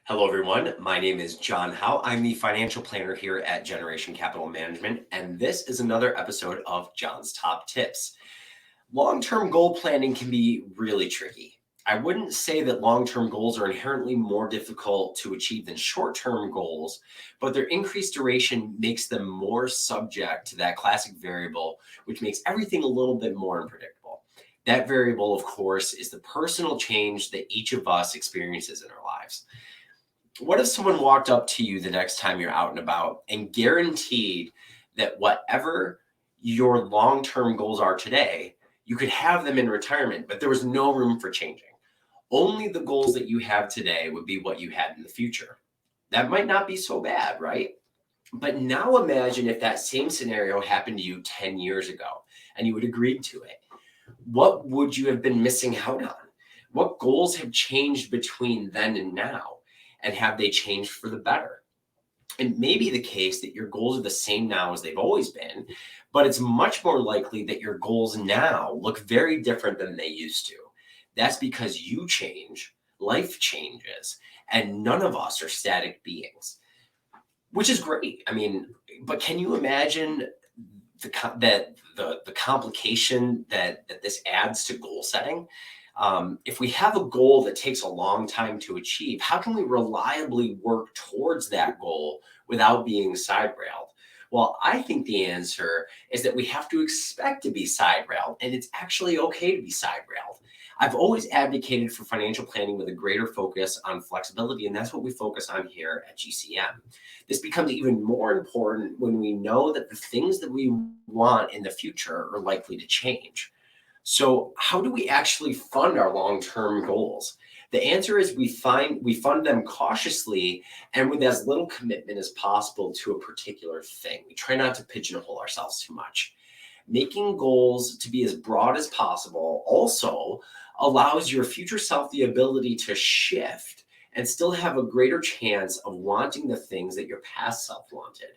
Hello, everyone. My name is John Howe. I'm the financial planner here at Generation Capital Management, and this is another episode of John's Top Tips. Long-term goal planning can be really tricky. I wouldn't say that long-term goals are inherently more difficult to achieve than short-term goals, but their increased duration makes them more subject to that classic variable, which makes everything a little bit more unpredictable. That variable, of course, is the personal change that each of us experiences in our lives. What if someone walked up to you the next time you're out and about and guaranteed that whatever your long-term goals are today, you could have them in retirement, but there was no room for changing? Only the goals that you have today would be what you had in the future. That might not be so bad, right? But now imagine if that same scenario happened to you 10 years ago and you had agreed to it. What would you have been missing out on? What goals have changed between then and now? And have they changed for the better? It may be the case that your goals are the same now as they've always been, but it's much more likely that your goals now look very different than they used to. That's because you change, life changes, and none of us are static beings, which is great. But can you imagine the complication that this adds to goal setting? If we have a goal that takes a long time to achieve, how can we reliably work towards that goal without being side railed? Well, I think the answer is that we have to expect to be side railed, and it's actually okay to be side railed. I've always advocated for financial planning with a greater focus on flexibility, and that's what we focus on here at GCM. This becomes even more important when we know that the things that we want in the future are likely to change. So, how do we actually fund our long-term goals? The answer is we fund them cautiously and with as little commitment as possible to a particular thing. We try not to pigeonhole ourselves too much. Making goals to be as broad as possible also allows your future self the ability to shift and still have a greater chance of wanting the things that your past self wanted.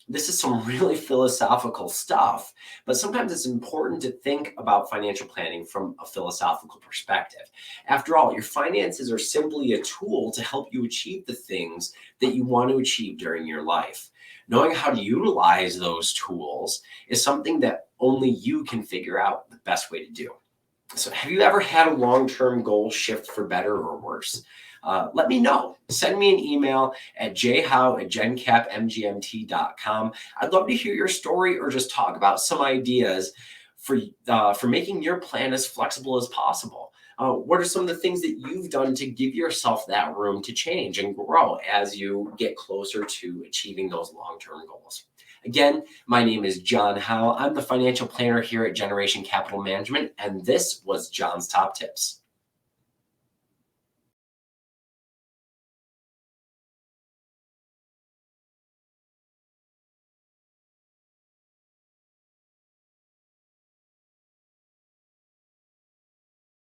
This is some really philosophical stuff, but sometimes it's important to think about financial planning from a philosophical perspective. After all, your finances are simply a tool to help you achieve the things that you want to achieve during your life. Knowing how to utilize those tools is something that only you can figure out the best way to do. So, have you ever had a long-term goal shift for better or worse? Let me know. Send me an email at jhow@gencapmgmt.com. I'd love to hear your story or just talk about some ideas for making your plan as flexible as possible. What are some of the things that you've done to give yourself that room to change and grow as you get closer to achieving those long-term goals? Again, my name is John Howe. I'm the financial planner here at Generation Capital Management, and this was John's Top Tips.